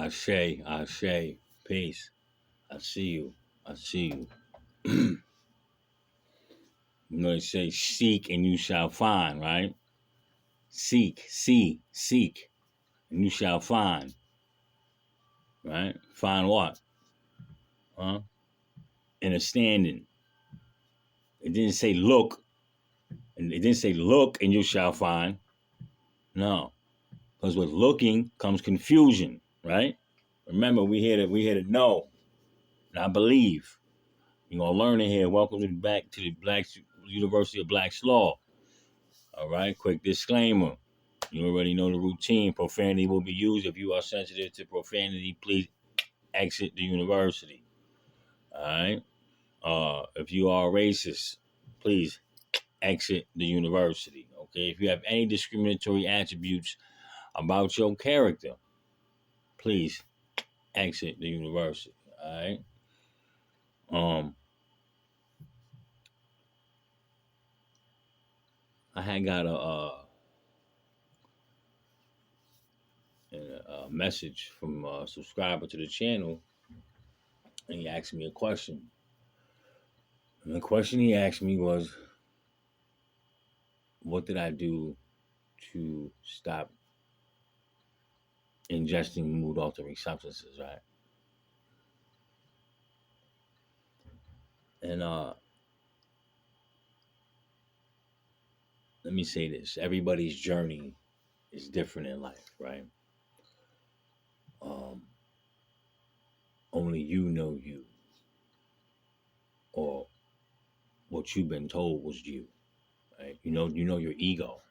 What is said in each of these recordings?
Ashe, Ashe, peace. I see you. I see you. You know they say seek and you shall find, right? Seek, and you shall find, right? Find what? Huh? Understanding. It didn't say look, and it didn't say look and you shall find. No, because with looking comes confusion, right? Remember, we here to know, not believe. You're gonna learn it here. Welcome back to the Black University of Black's Law. All right, quick disclaimer. You already know the routine. Profanity will be used. If you are sensitive to profanity, please exit the university. All right. If you are racist, please exit the university. Okay. If you have any discriminatory attributes about your character, please exit the university. All right. Um, I had got a message from a subscriber to the channel, and he asked me a question. And the question he asked me was, "What did I do to stop ingesting mood altering substances?" Right? And let me say this: everybody's journey is different in life, right? Um, only you know you, or what you've been told was you, right? You know your ego.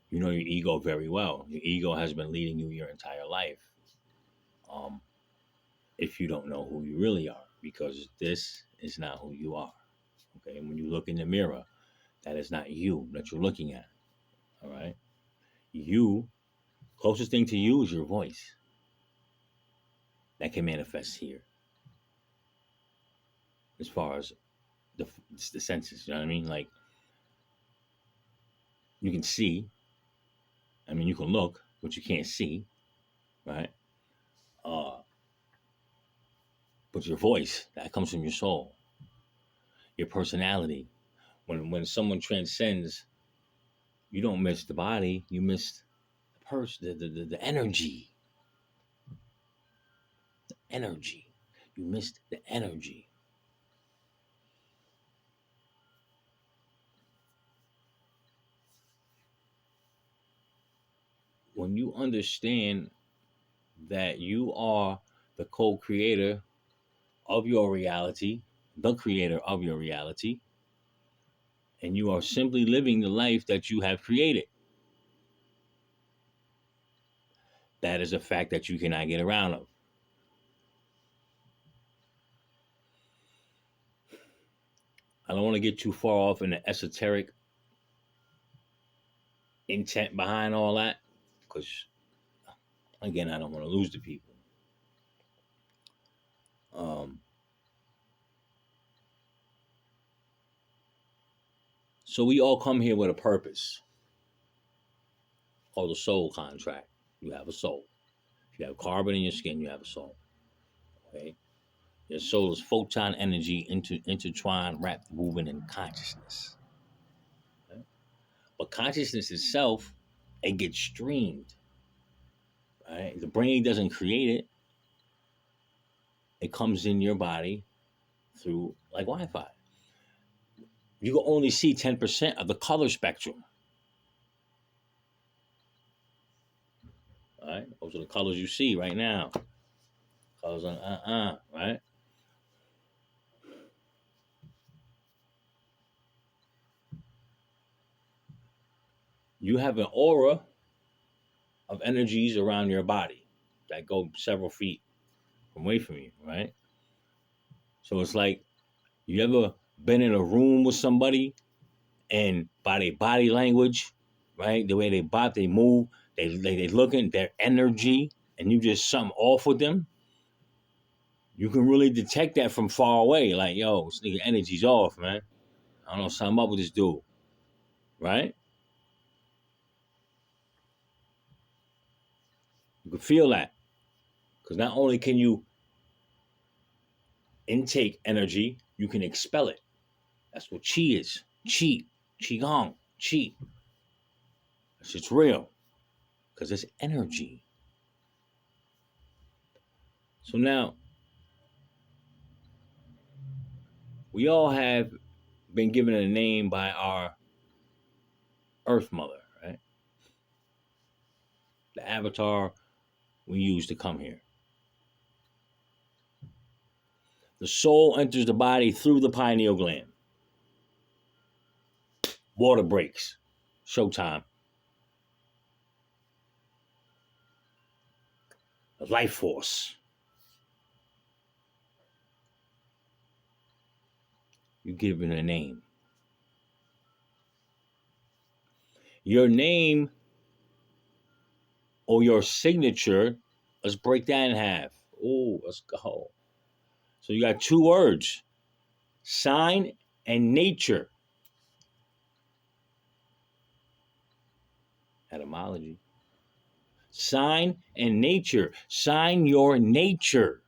You know your ego very well. Your ego has been leading you your entire life. Um, if you don't know who you really are, because this is not who you are. Okay, and when you look in the mirror, that is not you that you're looking at. All right, you closest thing to you is your voice that can manifest here, as far as the the senses. You know what I mean? Like you can see. I mean, you can look, but you can't see, right? Uh, but your voice that comes from your soul, your personality. When someone transcends, you don't miss the body, you miss the person, the energy, energy. You missed the energy. When you understand that you are the co-creator of your reality, the creator of your reality, and you are simply living the life that you have created. That is a fact that you cannot get around of. I don't want to get too far off in the esoteric intent behind all that, because again, I don't want to lose the people. Um, so we all come here with a purpose called the soul contract. You have a soul. If you have carbon in your skin, you have a soul. Okay, your soul is photon energy intertwined, wrapped, moving in consciousness. Okay? But consciousness itself, it gets streamed. Right? The brain doesn't create it. It comes in your body through like Wi-Fi. You can only see 10% of the color spectrum. All right, those are the colors you see right now. Colors on right? You have an aura of energies around your body that go several feet away from you, right? So it's like, you ever been in a room with somebody and by their body language, right? The way they bop, they move, they looking, their energy, and you just something off with them. You can really detect that from far away. Like, yo, this nigga energy's off, man. I don't know, something up with this dude, right? You can feel that. Because not only can you intake energy, you can expel it. That's what chi is. Chi, qigong, chi. That shit's real because it's energy. So now, we all have been given a name by our Earth Mother, right? The avatar we use to come here. The soul enters the body through the pineal gland. Water breaks. Showtime. The life force. You give it a name. Your name or your signature, let's break that in half. Oh, let's go. So you got two words, sign and nature. Etymology. Sign and nature. Sign your nature.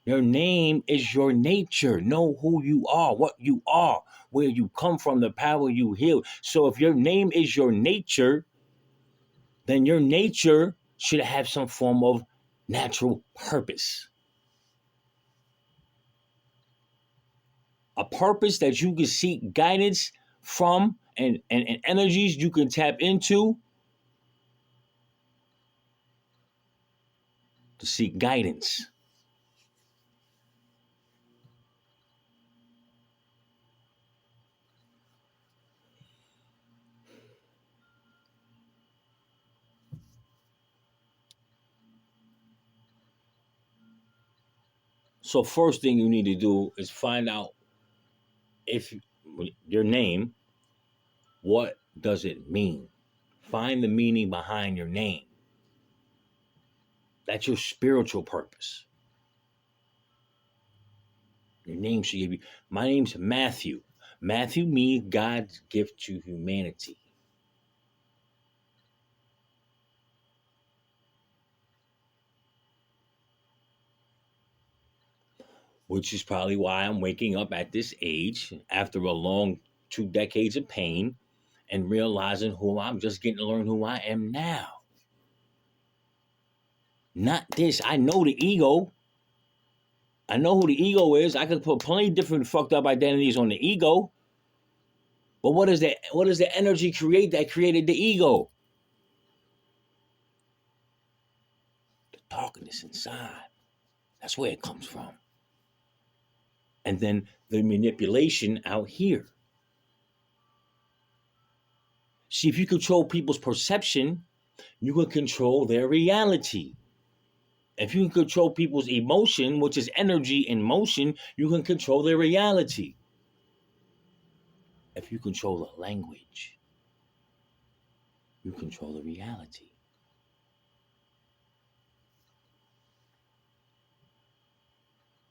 Your name is your nature. Know who you are, what you are, where you come from, the power you heal. So if your name is your nature, then your nature should have some form of natural purpose. A purpose that you can seek guidance from and energies you can tap into to seek guidance. So first thing you need to do is find out if your name, what does it mean? Find the meaning behind your name. That's your spiritual purpose. Your name should give you. My name's Matthew. Matthew means God's gift to humanity. Which is probably why I'm waking up at this age after a long 2 decades of pain and realizing who I'm just getting to learn who I am now. Not this. I know the ego. I know who the ego is. I could put plenty different fucked up identities on the ego. But what is that? What does the energy create that created the ego? The darkness inside. That's where it comes from. And then the manipulation out here. See, if you control people's perception, you can control their reality. If you can control people's emotion, which is energy in motion, you can control their reality. If you control the language, you control the reality.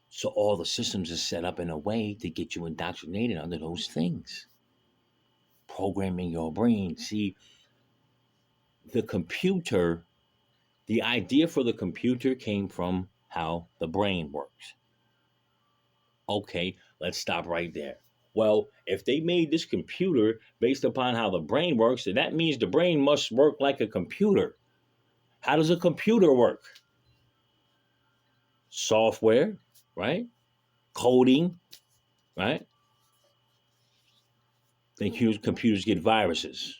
So all the systems are set up in a way to get you indoctrinated under those things. Programming your brain. See, the computer, the idea for the computer came from how the brain works. Okay, let's stop right there. Well, if they made this computer based upon how the brain works, then that means the brain must work like a computer. How does a computer work? Software, right? Coding, right? Then computers get viruses.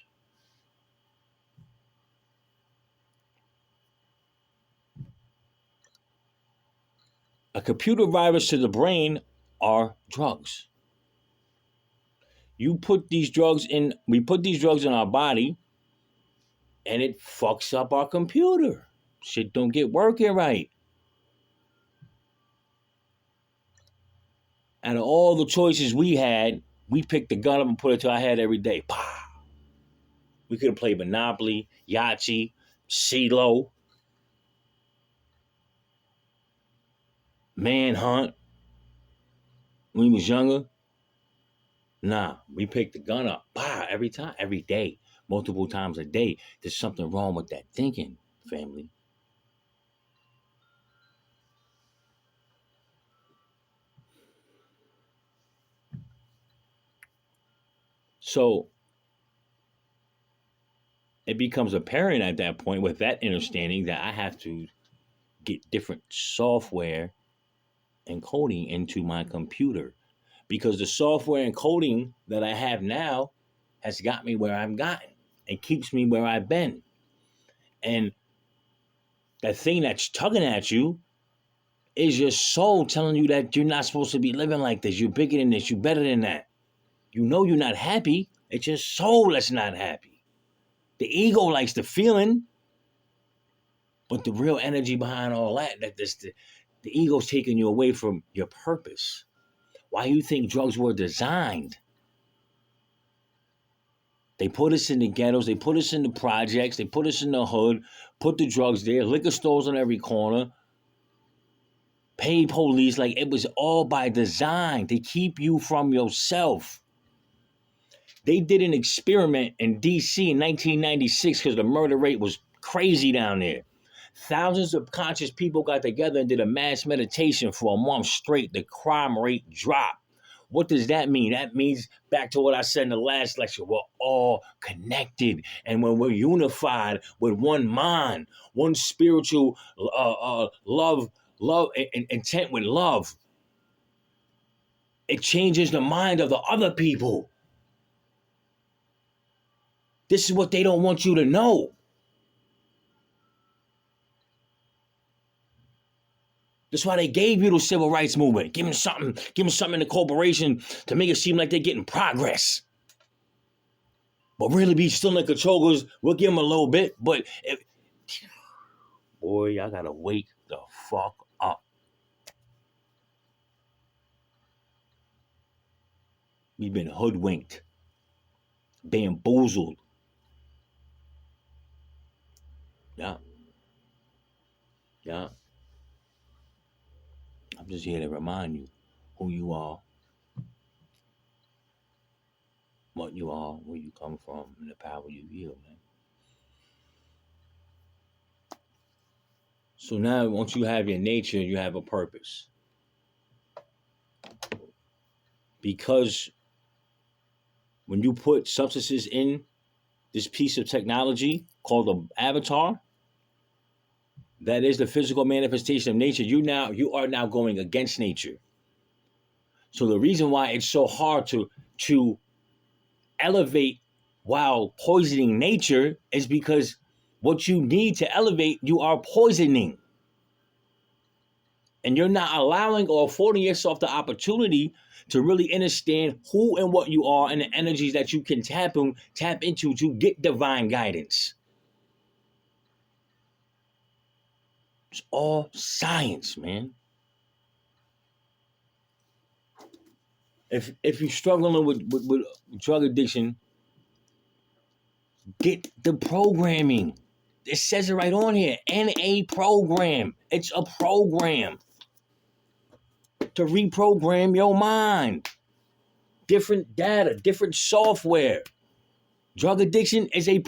A computer virus to the brain are drugs. We put these drugs in our body, and it fucks up our computer. Shit don't get working right. Out of all the choices we had, we picked the gun up and put it to our head every day. Pow! We could have played Monopoly, Yahtzee, CeeLo, Manhunt when we was younger. Nah, we picked the gun up. Pow! Every time, every day, multiple times a day. There's something wrong with that thinking, family. So it becomes apparent at that point with that understanding that I have to get different software and coding into my computer, because the software and coding that I have now has got me where I've gotten and keeps me where I've been. And that thing that's tugging at you is your soul telling you that you're not supposed to be living like this. You're bigger than this. You're better than that. You know you're not happy. It's your soul that's not happy. The ego likes the feeling, but the real energy behind all that the ego's taking you away from your purpose. Why you think drugs were designed? They put us in the ghettos, they put us in the projects, they put us in the hood, put the drugs there, liquor stores on every corner, pay police, like it was all by design to keep you from yourself. They did an experiment in DC in 1996 because the murder rate was crazy down there. Thousands of conscious people got together and did a mass meditation for a month straight. The crime rate dropped. What does that mean? That means, back to what I said in the last lecture, we're all connected. And when we're unified with one mind, one spiritual love, and intent with love, it changes the mind of the other people. This is what they don't want you to know. That's why they gave you the civil rights movement. Give them something in the corporation to make it seem like they're getting progress. But really be still in control, because we'll give them a little bit. But boy, y'all gotta wake the fuck up. We've been hoodwinked, bamboozled. Yeah. Yeah. I'm just here to remind you who you are, what you are, where you come from, and the power you wield, man. So now, once you have your nature, you have a purpose. Because when you put substances in this piece of technology called the avatar, that is the physical manifestation of nature, you are now going against nature. So the reason why it's so hard to elevate while poisoning nature is because what you need to elevate, you are poisoning. And you're not allowing or affording yourself the opportunity to really understand who and what you are and the energies that you can tap into to get divine guidance. It's all science, man. If you're struggling with drug addiction, get the programming. It says it right on here. NA program. It's a program to reprogram your mind. Different data, different software. Drug addiction is a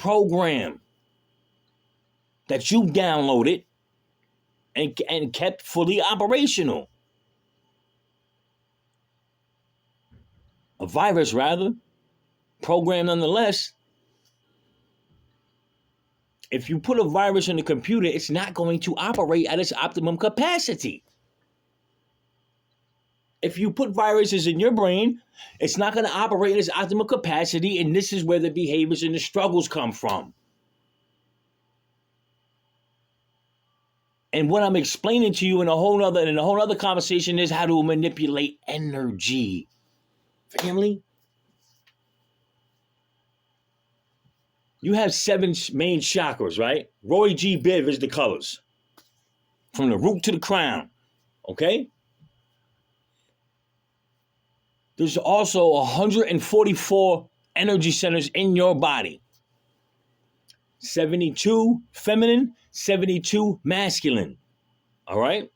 that you downloaded and kept fully operational. A virus, rather, program nonetheless. If you put a virus in the computer, it's not going to operate at its optimum capacity. If you put viruses in your brain, it's not going to operate at its optimal capacity, and this is where the behaviors and the struggles come from. And what I'm explaining to you in a whole other conversation is how to manipulate energy. Family, you have 7 main chakras, right? Roy G. Biv is the colors. From the root to the crown, okay? There's also 144 energy centers in your body. 72 feminine, 72 masculine. All right?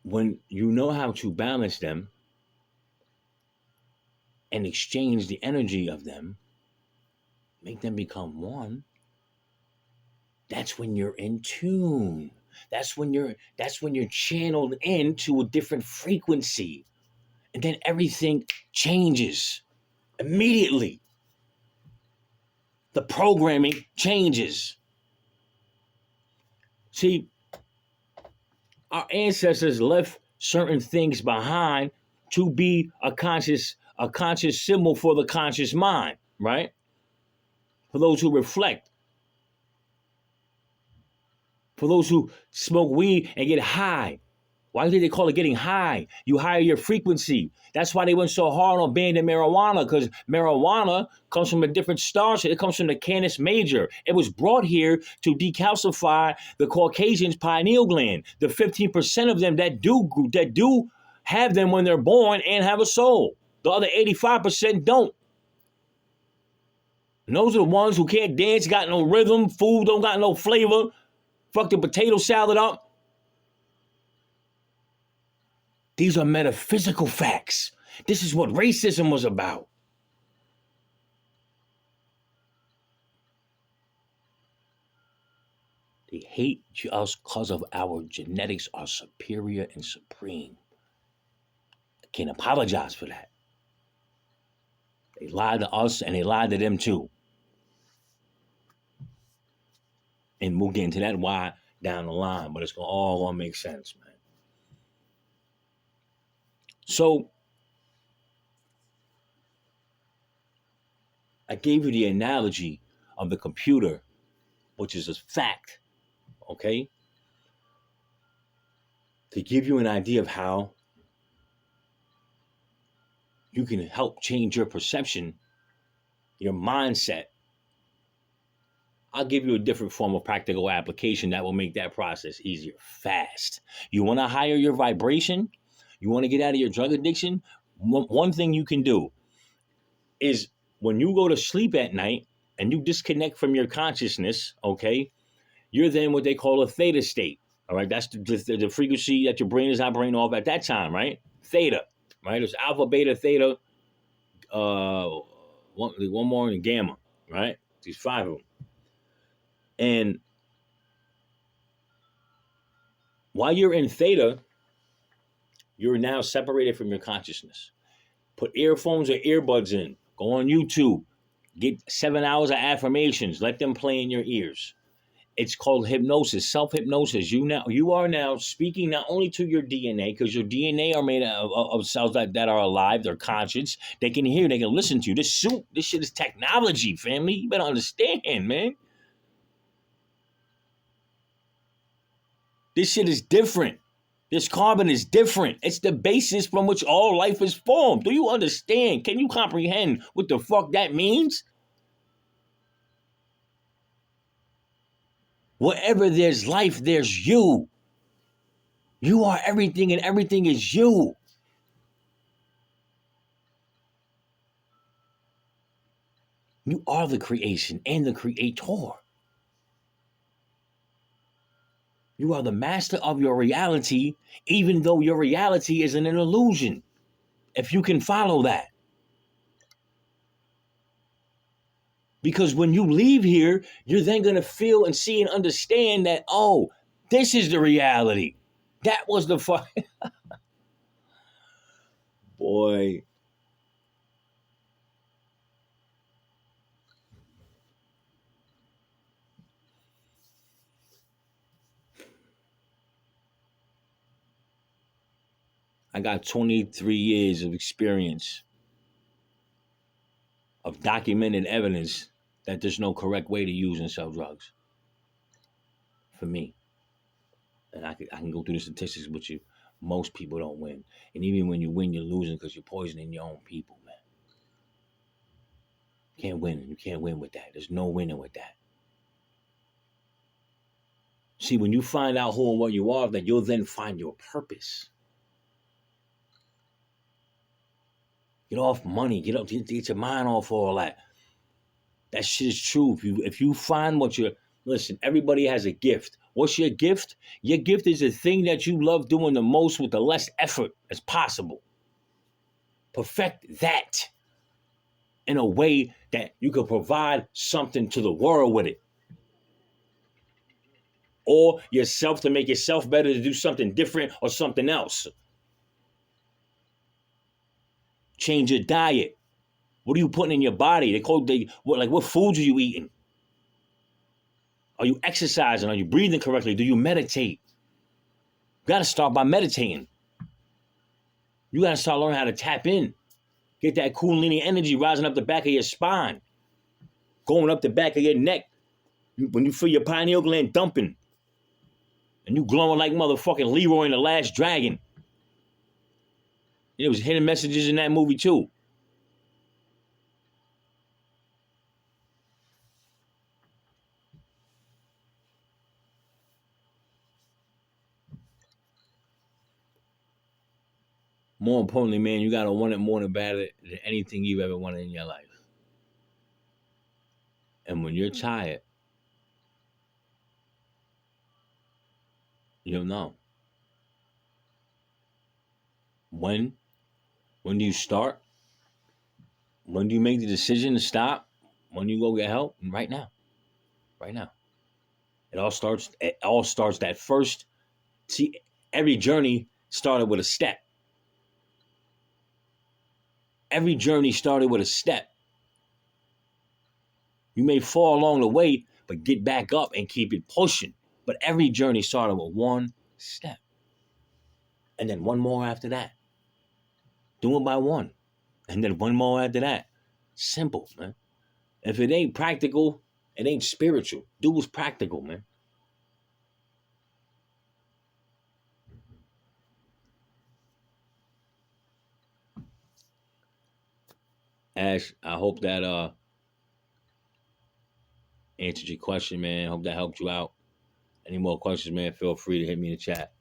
When you know how to balance them and exchange the energy of them, make them become one, that's when you're in tune. That's when you're channeled into a different frequency. And then everything changes immediately. The programming changes. See, our ancestors left certain things behind to be a conscious symbol for the conscious mind, right? For those who reflect, for those who smoke weed and get high. Why do they call it getting high? You higher your frequency. That's why they went so hard on banning marijuana, because marijuana comes from a different starch. It comes from the Canis major. It was brought here to decalcify the Caucasians' pineal gland. The 15% of them that do have them when they're born and have a soul. The other 85% don't. And those are the ones who can't dance, got no rhythm, food don't got no flavor, fuck the potato salad up. These are metaphysical facts. This is what racism was about. They hate us because of our genetics are superior and supreme. I can't apologize for that. They lied to us and they lied to them too. And we'll get into that why down the line, but it's all gonna make sense, man. So I gave you the analogy of the computer, which is a fact, okay? To give you an idea of how you can help change your perception, your mindset. I'll give you a different form of practical application that will make that process easier, fast. You want to higher your vibration? You want to get out of your drug addiction? One thing you can do is when you go to sleep at night and you disconnect from your consciousness, okay, you're then what they call a theta state. All right, that's the frequency that your brain is operating off at that time, right? Theta, right? There's alpha, beta, theta, one more and gamma, right? These 5 of them. And while you're in theta, you're now separated from your consciousness. Put earphones or earbuds in. Go on YouTube. Get 7 hours of affirmations. Let them play in your ears. It's called hypnosis, self-hypnosis. You are now speaking not only to your DNA, because your DNA are made of cells that are alive, they're conscious. They can hear, they can listen to you. This shit is technology, family. You better understand, man. This shit is different. This carbon is different. It's the basis from which all life is formed. Do you understand? Can you comprehend what the fuck that means? Wherever there's life, there's you. You are everything and everything is you. You are the creation and the creator. You are the master of your reality, even though your reality is an illusion. If you can follow that. Because when you leave here, you're then going to feel and see and understand that, oh, this is the reality. That was the fuck. Boy. I got 23 years of experience of documented evidence that there's no correct way to use and sell drugs. For me. And I can go through the statistics with you. Most people don't win. And even when you win, you're losing because you're poisoning your own people, man. You can't win. You can't win with that. There's no winning with that. See, when you find out who and what you are, then you'll then find your purpose. Get off money. Get your mind off all that. That shit is true. If you find what you're, listen, everybody has a gift. What's your gift? Your gift is the thing that you love doing the most with the less effort as possible. Perfect that in a way that you can provide something to the world with it. Or yourself to make yourself better, to do something different or something else. Change your diet. What are you putting in your body? What foods are you eating? Are you exercising? Are you breathing correctly? Do you meditate? You got to start by meditating. You got to start learning how to tap in. Get that Kundalini energy rising up the back of your spine, going up the back of your neck. When you feel your pineal gland dumping, and you glowing like motherfucking Leroy in The Last Dragon. There was hidden messages in that movie too. More importantly, man, you gotta want it more than better than anything you've ever wanted in your life. And when you're tired, you don't know. When do you start? When do you make the decision to stop? When do you go get help? Right now. Right now. It all starts that first. See, every journey started with a step. Every journey started with a step. You may fall along the way, but get back up and keep it pushing. But every journey started with one step. And then one more after that. Do it by one. And then one more after that. Simple, man. If it ain't practical, it ain't spiritual. Do what's practical, man. Ash, I hope that answered your question, man. Hope that helped you out. Any more questions, man, feel free to hit me in the chat.